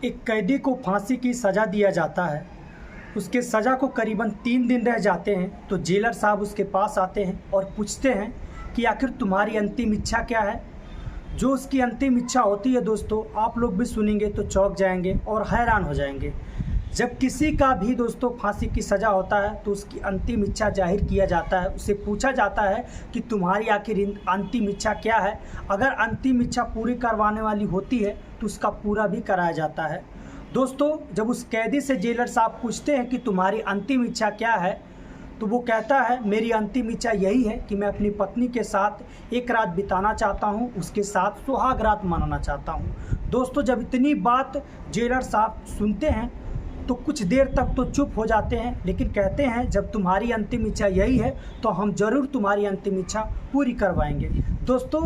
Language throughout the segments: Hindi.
एक कैदी को फांसी की सज़ा दिया जाता है। उसके सज़ा को करीबन 3 दिन रह जाते हैं तो जेलर साहब उसके पास आते हैं और पूछते हैं कि आखिर तुम्हारी अंतिम इच्छा क्या है। जो उसकी अंतिम इच्छा होती है दोस्तों, आप लोग भी सुनेंगे तो चौंक जाएंगे और हैरान हो जाएंगे। जब किसी का भी दोस्तों फांसी की सज़ा होता है तो उसकी अंतिम इच्छा जाहिर किया जाता है। उससे पूछा जाता है कि तुम्हारी आखिर अंतिम इच्छा क्या है। अगर अंतिम इच्छा पूरी करवाने वाली होती है तो उसका पूरा भी कराया जाता है। दोस्तों, जब उस कैदी से जेलर साहब पूछते हैं कि तुम्हारी अंतिम इच्छा क्या है, तो वो कहता है मेरी अंतिम इच्छा यही है कि मैं अपनी पत्नी के साथ एक रात बिताना चाहता हूँ, उसके साथ सुहाग रात मनाना चाहता हूँ। दोस्तों, जब इतनी बात जेलर साहब सुनते हैं तो कुछ देर तक तो चुप हो जाते हैं, लेकिन कहते हैं जब तुम्हारी अंतिम इच्छा यही है तो हम ज़रूर तुम्हारी अंतिम इच्छा पूरी करवाएंगे। दोस्तों,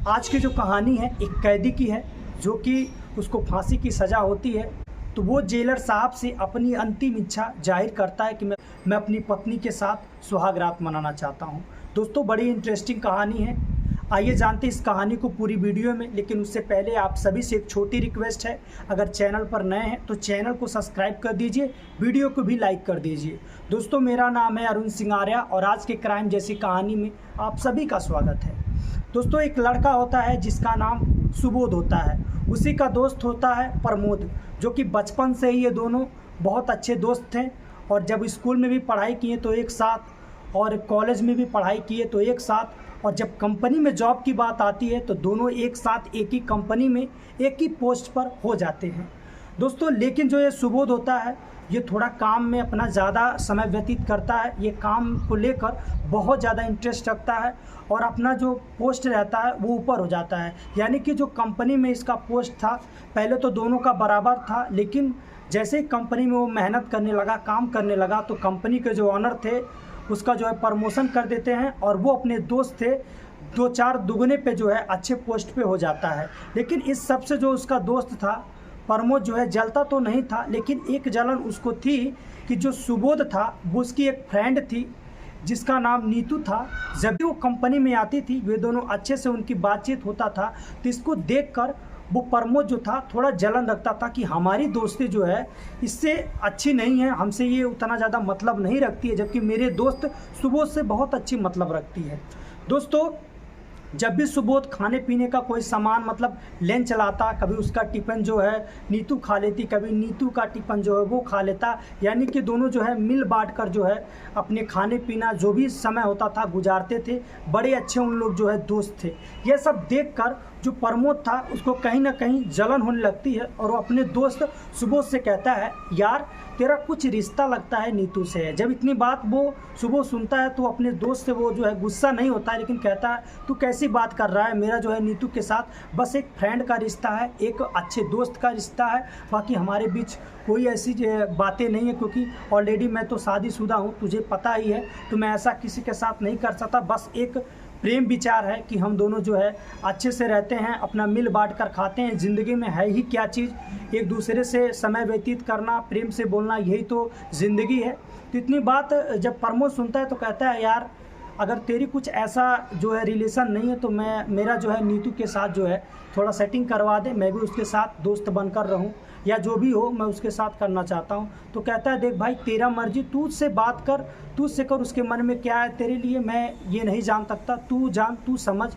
आज की जो कहानी है एक कैदी की है जो कि उसको फांसी की सज़ा होती है। तो वो जेलर साहब से अपनी अंतिम इच्छा जाहिर करता है कि मैं अपनी पत्नी के साथ सुहाग रात मनाना चाहता हूँ। दोस्तों, बड़ी इंटरेस्टिंग कहानी है। आइए जानते हैं इस कहानी को पूरी वीडियो में। लेकिन उससे पहले आप सभी से एक छोटी रिक्वेस्ट है, अगर चैनल पर नए हैं तो चैनल को सब्सक्राइब कर दीजिए, वीडियो को भी लाइक कर दीजिए। दोस्तों, मेरा नाम है अरुण सिंह आर्या और आज के क्राइम जैसी कहानी में आप सभी का स्वागत है। दोस्तों, एक लड़का होता है जिसका नाम सुबोध होता है। उसी का दोस्त होता है प्रमोद, जो कि बचपन से ही ये दोनों बहुत अच्छे दोस्त थे और जब स्कूल में भी पढ़ाई किए तो एक साथ और कॉलेज में भी पढ़ाई किए तो एक साथ, और जब कंपनी में जॉब की बात आती है तो दोनों एक साथ एक ही कंपनी में एक ही पोस्ट पर हो जाते हैं। दोस्तों, लेकिन जो ये सुबोध होता है ये थोड़ा काम में अपना ज़्यादा समय व्यतीत करता है। ये काम को लेकर बहुत ज़्यादा इंटरेस्ट रखता है और अपना जो पोस्ट रहता है वो ऊपर हो जाता है। यानी कि जो कंपनी में इसका पोस्ट था पहले तो दोनों का बराबर था, लेकिन जैसे ही कंपनी में वो मेहनत करने लगा, काम करने लगा, तो कंपनी के जो ऑनर थे उसका जो है प्रमोशन कर देते हैं और वो अपने दोस्त थे 2-4 दुगने पे जो है अच्छे पोस्ट पे हो जाता है। लेकिन इस सब से जो उसका दोस्त था प्रमोद जो है जलता तो नहीं था, लेकिन एक जलन उसको थी कि जो सुबोध था वो उसकी एक फ्रेंड थी जिसका नाम नीतू था। जब भी वो कंपनी में आती थी वे दोनों अच्छे से उनकी बातचीत होता था, तो इसको देखकर वो प्रमोद जो था थोड़ा जलन रखता था कि हमारी दोस्ती जो है इससे अच्छी नहीं है, हमसे ये उतना ज़्यादा मतलब नहीं रखती है, जबकि मेरे दोस्त सुबोध से बहुत अच्छी मतलब रखती है। दोस्तों, जब भी सुबोध खाने पीने का कोई सामान मतलब लेन चलाता, कभी उसका टिफ़िन जो है नीतू खा लेती, कभी नीतू का टिफ़िन जो है वो खा लेता। यानी कि दोनों जो है मिल बांट कर जो है अपने खाने पीना जो भी समय होता था गुजारते थे। बड़े अच्छे उन लोग जो है दोस्त थे। यह सब देखकर जो प्रमोद था उसको कहीं ना कहीं जलन होने लगती है और वो अपने दोस्त सुबोध से कहता है यार तेरा कुछ रिश्ता लगता है नीतू से। जब इतनी बात वो सुबोध सुनता है तो अपने दोस्त से वो जो है गुस्सा नहीं होता है, लेकिन कहता है तू कैसी बात कर रहा है, मेरा जो है नीतू के साथ बस एक फ्रेंड का रिश्ता है, एक अच्छे दोस्त का रिश्ता है, बाकी हमारे बीच कोई ऐसी बातें नहीं है, क्योंकि ऑलरेडी मैं तो शादीशुदा हूँ, तुझे पता ही है, तो मैं ऐसा किसी के साथ नहीं कर सकता। बस एक प्रेम विचार है कि हम दोनों जो है अच्छे से रहते हैं, अपना मिल बांट कर खाते हैं। ज़िंदगी में है ही क्या चीज़, एक दूसरे से समय व्यतीत करना, प्रेम से बोलना, यही तो ज़िंदगी है। तो इतनी बात जब प्रमोद सुनता है तो कहता है यार अगर तेरी कुछ ऐसा जो है रिलेशन नहीं है तो मेरा जो है नीतू के साथ जो है थोड़ा सेटिंग करवा दे, मैं भी उसके साथ दोस्त बनकर रहूं, या जो भी हो मैं उसके साथ करना चाहता हूं। तो कहता है देख भाई तेरा मर्जी, तू उससे बात कर, तू उससे कर, उसके मन में क्या है तेरे लिए मैं ये नहीं जान सकता, तू जान, तू समझ।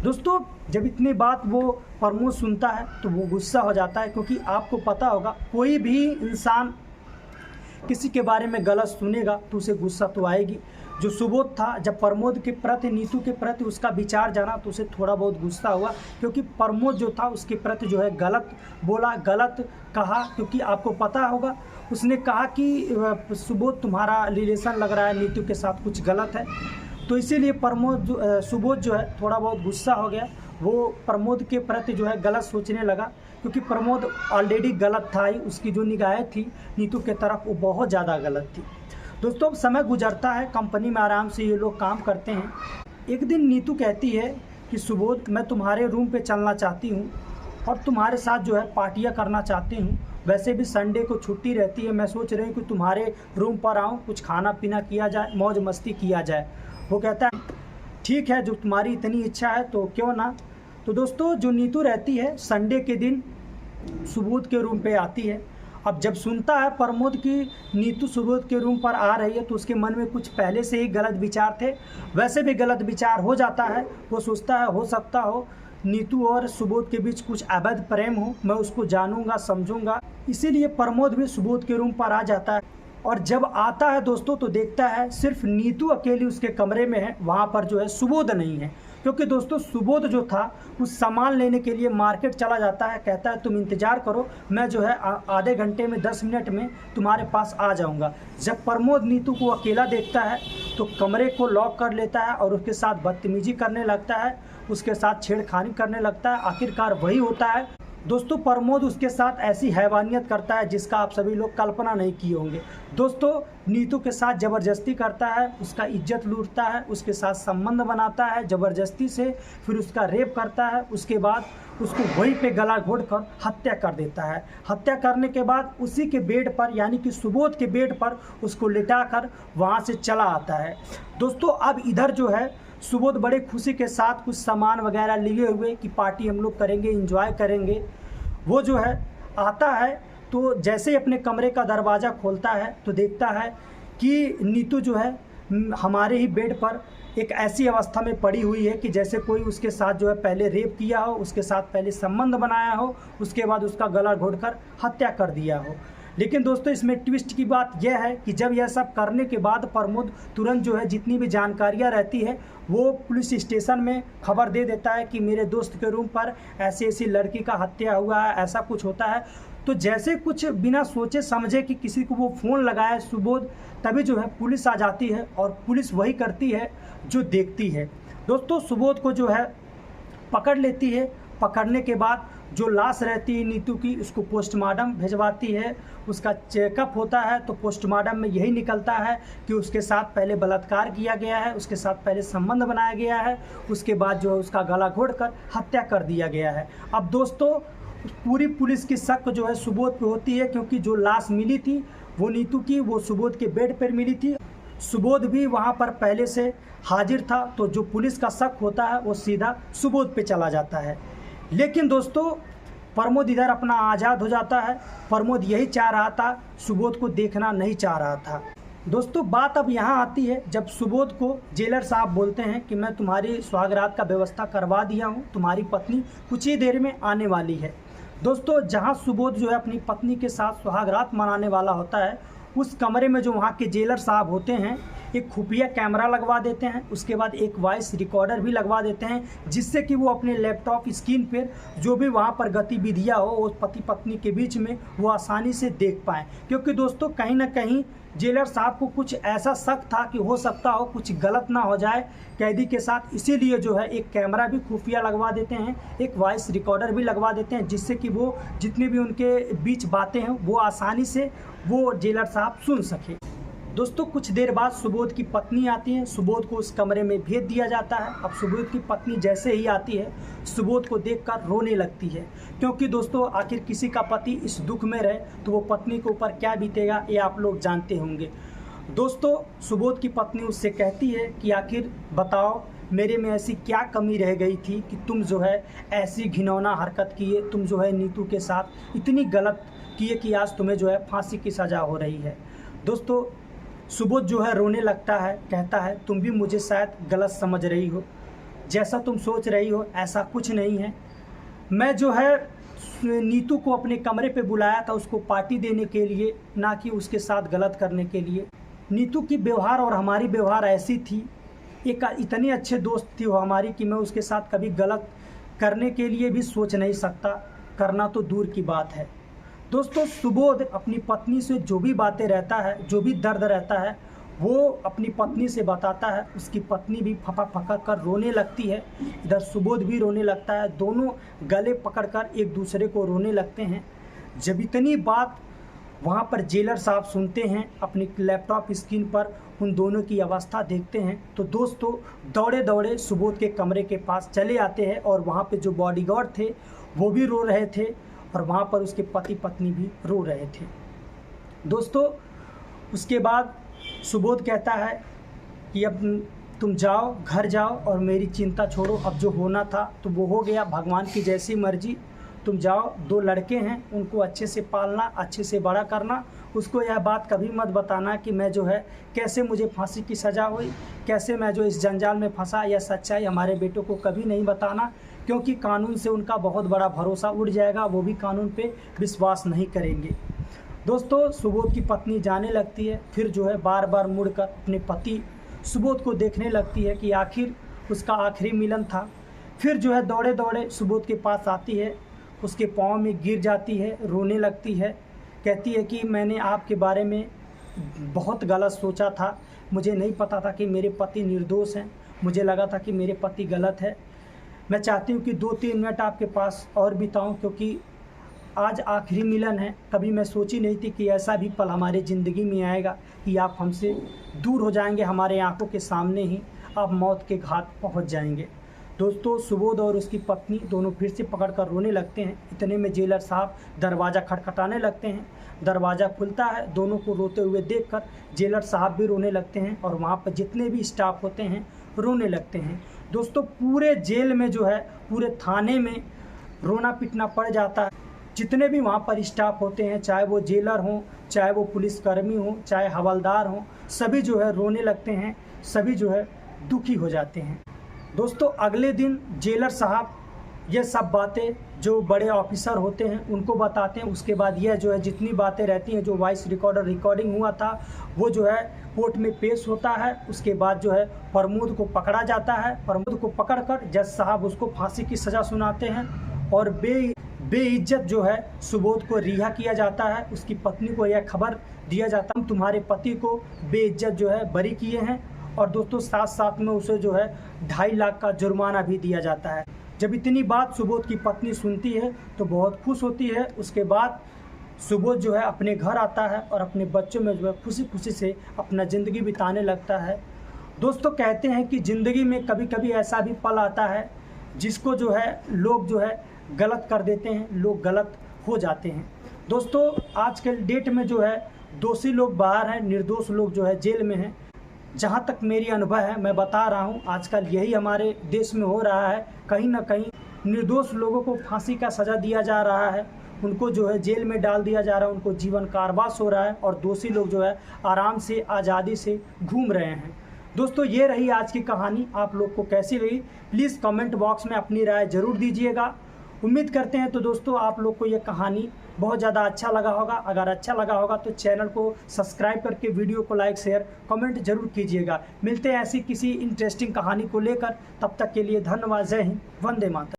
दोस्तों, जब इतनी बात वो प्रमोद सुनता है तो वो गुस्सा हो जाता है, क्योंकि आपको पता होगा कोई भी इंसान किसी के बारे में गलत सुनेगा तो उसे गुस्सा तो आएगी। जो सुबोध था जब प्रमोद के प्रति, नीतू के प्रति उसका विचार जाना तो उसे थोड़ा बहुत गुस्सा हुआ, क्योंकि प्रमोद जो था उसके प्रति जो है गलत बोला, गलत कहा। क्योंकि आपको पता होगा उसने कहा कि सुबोध तुम्हारा रिलेशन लग रहा है नीतू के साथ कुछ गलत है, तो इसीलिए सुबोध जो है थोड़ा बहुत गुस्सा हो गया। वो प्रमोद के प्रति जो है गलत सोचने लगा, क्योंकि प्रमोद ऑलरेडी गलत था ही, उसकी जो निगाहें थी नीतू के तरफ वो बहुत ज़्यादा गलत थी। दोस्तों, अब समय गुजरता है, कंपनी में आराम से ये लोग काम करते हैं। एक दिन नीतू कहती है कि सुबोध मैं तुम्हारे रूम पे चलना चाहती हूँ और तुम्हारे साथ जो है पार्टियाँ करना चाहती हूँ। वैसे भी संडे को छुट्टी रहती है, मैं सोच रही हूँ कि तुम्हारे रूम पर आऊँ, कुछ खाना पीना किया जाए, मौज मस्ती किया जाए। वो कहता है ठीक है, जो तुम्हारी इतनी इच्छा है तो क्यों ना। तो दोस्तों, जो नीतू रहती है संडे के दिन सुबोध के रूम पे आती है। अब जब सुनता है प्रमोद की नीतू सुबोध के रूम पर आ रही है तो उसके मन में कुछ पहले से ही गलत विचार थे, वैसे भी गलत विचार हो जाता है। वो सोचता है हो सकता हो नीतू और सुबोध के बीच कुछ अवैध प्रेम हो, मैं उसको जानूंगा समझूंगा। इसीलिए प्रमोद भी सुबोध के रूम पर आ जाता है और जब आता है दोस्तों तो देखता है सिर्फ नीतू अकेली उसके कमरे में है, वहाँ पर जो है सुबोध नहीं है। क्योंकि दोस्तों सुबोध जो था उस सामान लेने के लिए मार्केट चला जाता है, कहता है तुम इंतज़ार करो, मैं जो है आधे घंटे में 10 मिनट में तुम्हारे पास आ जाऊंगा। जब प्रमोद नीतू को अकेला देखता है तो कमरे को लॉक कर लेता है और उसके साथ बदतमीजी करने लगता है, उसके साथ छेड़खानी करने लगता है। आखिरकार वही होता है दोस्तों, प्रमोद उसके साथ ऐसी हैवानियत करता है जिसका आप सभी लोग कल्पना नहीं किए होंगे। दोस्तों नीतू के साथ ज़बरदस्ती करता है, उसका इज्जत लूटता है, उसके साथ संबंध बनाता है ज़बरदस्ती से, फिर उसका रेप करता है। उसके बाद उसको वहीं पे गला घोट कर हत्या कर देता है। हत्या करने के बाद उसी के बेड पर यानी कि सुबोध के बेड पर उसको लिटा कर वहाँ से चला आता है। दोस्तों अब इधर जो है सुबोध बड़े खुशी के साथ कुछ सामान वगैरह लिए हुए कि पार्टी हम लोग करेंगे, एंजॉय करेंगे, वो जो है आता है। तो जैसे ही अपने कमरे का दरवाज़ा खोलता है तो देखता है कि नीतू जो है हमारे ही बेड पर एक ऐसी अवस्था में पड़ी हुई है कि जैसे कोई उसके साथ जो है पहले रेप किया हो, उसके साथ पहले संबंध बनाया हो, उसके बाद उसका गला घोटकर हत्या कर दिया हो। लेकिन दोस्तों इसमें ट्विस्ट की बात यह है कि जब यह सब करने के बाद प्रमोद तुरंत जो है जितनी भी जानकारियां रहती है वो पुलिस स्टेशन में खबर दे देता है कि मेरे दोस्त के रूम पर ऐसी ऐसी लड़की का हत्या हुआ है, ऐसा कुछ होता है। तो जैसे कुछ बिना सोचे समझे कि किसी को वो फ़ोन लगाया सुबोध, तभी जो है पुलिस आ जाती है और पुलिस वही करती है जो देखती है। दोस्तों सुबोध को जो है पकड़ लेती है, पकड़ने के बाद जो लाश रहती है नीतू की उसको पोस्टमार्टम भिजवाती है। उसका चेकअप होता है तो पोस्टमार्टम में यही निकलता है कि उसके साथ पहले बलात्कार किया गया है, उसके साथ पहले संबंध बनाया गया है, उसके बाद जो है उसका गला घोटकर हत्या कर दिया गया है। अब दोस्तों पूरी पुलिस की शक जो है सुबोध पे होती है, क्योंकि जो लाश मिली थी वो नीतू की वो सुबोध के बेड पर मिली थी, सुबोध भी वहाँ पर पहले से हाजिर था। तो जो पुलिस का शक होता है वो सीधा सुबोध पे चला जाता है। लेकिन दोस्तों प्रमोद इधर अपना आज़ाद हो जाता है। प्रमोद यही चाह रहा था, सुबोध को देखना नहीं चाह रहा था। दोस्तों बात अब यहाँ आती है जब सुबोध को जेलर साहब बोलते हैं कि मैं तुम्हारी सुहागरात का व्यवस्था करवा दिया हूँ, तुम्हारी पत्नी कुछ ही देर में आने वाली है। दोस्तों जहाँ सुबोध जो है अपनी पत्नी के साथ सुहागरात मनाने वाला होता है उस कमरे में जो वहाँ के जेलर साहब होते हैं एक खुफिया कैमरा लगवा देते हैं, उसके बाद एक वॉइस रिकॉर्डर भी लगवा देते हैं जिससे कि वो अपने लैपटॉप स्क्रीन पर जो भी वहाँ पर गतिविधियाँ हो वो पति पत्नी के बीच में वो आसानी से देख पाएँ। क्योंकि दोस्तों कहीं ना कहीं जेलर साहब को कुछ ऐसा शक था कि हो सकता हो कुछ गलत ना हो जाए कैदी के साथ, इसीलिए जो है एक कैमरा भी खुफिया लगवा देते हैं, एक वॉइस रिकॉर्डर भी लगवा देते हैं जिससे कि वो जितनी भी उनके बीच बातें हैं वो आसानी से वो जेलर साहब सुन सके। दोस्तों कुछ देर बाद सुबोध की पत्नी आती है, सुबोध को उस कमरे में भेज दिया जाता है। अब सुबोध की पत्नी जैसे ही आती है सुबोध को देखकर रोने लगती है, क्योंकि दोस्तों आखिर किसी का पति इस दुख में रहे तो वो पत्नी के ऊपर क्या बीतेगा ये आप लोग जानते होंगे। दोस्तों सुबोध की पत्नी उससे कहती है कि आखिर बताओ मेरे में ऐसी क्या कमी रह गई थी कि तुम जो है ऐसी घिनौना हरकत किए, तुम जो है नीतू के साथ इतनी गलत किए कि आज तुम्हें जो है फांसी की सज़ा हो रही है। दोस्तों सुबोध जो है रोने लगता है, कहता है तुम भी मुझे शायद गलत समझ रही हो, जैसा तुम सोच रही हो ऐसा कुछ नहीं है। मैं जो है नीतू को अपने कमरे पे बुलाया था उसको पार्टी देने के लिए, ना कि उसके साथ गलत करने के लिए। नीतू की व्यवहार और हमारी व्यवहार ऐसी थी, एक इतनी अच्छे दोस्त थी वो हमारी कि मैं उसके साथ कभी गलत करने के लिए भी सोच नहीं सकता, करना तो दूर की बात है। दोस्तों सुबोध अपनी पत्नी से जो भी बातें रहता है, जो भी दर्द रहता है वो अपनी पत्नी से बताता है। उसकी पत्नी भी फपा फका कर रोने लगती है, इधर सुबोध भी रोने लगता है, दोनों गले पकड़कर एक दूसरे को रोने लगते हैं। जब इतनी बात वहाँ पर जेलर साहब सुनते हैं, अपनी लैपटॉप स्क्रीन पर उन दोनों की अवस्था देखते हैं, तो दोस्तों दौड़े दौड़े सुबोध के कमरे के पास चले आते हैं और वहाँ पे जो बॉडीगार्ड थे वो भी रो रहे थे और वहाँ पर उसके पति पत्नी भी रो रहे थे। दोस्तों उसके बाद सुबोध कहता है कि अब तुम जाओ, घर जाओ और मेरी चिंता छोड़ो, अब जो होना था तो वो हो गया, भगवान की जैसी मर्जी। तुम जाओ, 2 लड़के हैं उनको अच्छे से पालना, अच्छे से बड़ा करना। उसको यह बात कभी मत बताना कि मैं जो है कैसे मुझे फांसी की सज़ा हुई, कैसे मैं जो इस जंजाल में फंसा। यह सच्चाई हमारे बेटों को कभी नहीं बताना, क्योंकि कानून से उनका बहुत बड़ा भरोसा उड़ जाएगा, वो भी कानून पे विश्वास नहीं करेंगे। दोस्तों, सुबोध की पत्नी जाने लगती है, फिर जो है बार बार मुड़कर अपने पति सुबोध को देखने लगती है कि आखिर उसका आखिरी मिलन था। फिर जो है दौड़े दौड़े सुबोध के पास आती है, उसके पाँव में गिर जाती है, रोने लगती है, कहती है कि मैंने आपके बारे में बहुत गलत सोचा था, मुझे नहीं पता था कि मेरे पति निर्दोष हैं, मुझे लगा था कि मेरे पति गलत है। मैं चाहती हूँ कि 2-3 मिनट आपके पास और बिताऊँ, क्योंकि आज आखिरी मिलन है। कभी मैं सोची नहीं थी कि ऐसा भी पल हमारे ज़िंदगी में आएगा कि आप हमसे दूर हो जाएंगे, हमारे आंखों के सामने ही आप मौत के घाट पहुंच जाएंगे। दोस्तों, सुबोध और उसकी पत्नी दोनों फिर से पकड़कर रोने लगते हैं। इतने में जेलर साहब दरवाज़ा खटखटाने लगते हैं। दरवाज़ा खुलता है, दोनों को रोते हुए देखकर जेलर साहब भी रोने लगते हैं और वहाँ पर जितने भी स्टाफ होते हैं रोने लगते हैं। दोस्तों, पूरे जेल में जो है, पूरे थाने में रोना पिटना पड़ जाता है। जितने भी वहाँ पर स्टाफ होते हैं, चाहे वो जेलर हों, चाहे वो पुलिसकर्मी हों, चाहे हवलदार हों, सभी जो है रोने लगते हैं, सभी जो है दुखी हो जाते हैं। दोस्तों, अगले दिन जेलर साहब ये सब बातें जो बड़े ऑफिसर होते हैं उनको बताते हैं। उसके बाद यह जो है जितनी बातें रहती हैं, जो वॉइस रिकॉर्डिंग हुआ था, वो जो है कोर्ट में पेश होता है। उसके बाद जो है प्रमोद को पकड़ा जाता है। प्रमोद को पकड़कर जज साहब उसको फांसी की सज़ा सुनाते हैं और बेइज्जत जो है सुबोध को रिहा किया जाता है। उसकी पत्नी को यह खबर दिया जाता है, तुम्हारे पति को बेइज्जत जो है बरी किए हैं। और दोस्तों, साथ साथ में उसे जो है 2.5 लाख का जुर्माना भी दिया जाता है। जब इतनी बात सुबोध की पत्नी सुनती है तो बहुत खुश होती है। उसके बाद सुबोध जो है अपने घर आता है और अपने बच्चों में जो है खुशी खुशी से अपना ज़िंदगी बिताने लगता है। दोस्तों, कहते हैं कि ज़िंदगी में कभी कभी ऐसा भी पल आता है जिसको जो है लोग जो है गलत कर देते हैं, लोग गलत हो जाते हैं। दोस्तों, आज के डेट में जो है दोषी लोग बाहर हैं, निर्दोष लोग जो है जेल में हैं। जहाँ तक मेरी अनुभव है, मैं बता रहा हूँ, आजकल यही हमारे देश में हो रहा है। कहीं ना कहीं निर्दोष लोगों को फांसी का सज़ा दिया जा रहा है, उनको जो है जेल में डाल दिया जा रहा है, उनको जीवन कारावास हो रहा है और दोषी लोग जो है आराम से आज़ादी से घूम रहे हैं। दोस्तों, ये रही आज की कहानी। आप लोग को कैसी रही प्लीज़ कमेंट बॉक्स में अपनी राय ज़रूर दीजिएगा। उम्मीद करते हैं तो दोस्तों आप लोग को ये कहानी बहुत ज़्यादा अच्छा लगा होगा। अगर अच्छा लगा होगा तो चैनल को सब्सक्राइब करके वीडियो को लाइक शेयर कमेंट जरूर कीजिएगा। मिलते हैं ऐसी किसी इंटरेस्टिंग कहानी को लेकर, तब तक के लिए धन्यवाद। जय हिंद, वंदे मातरम।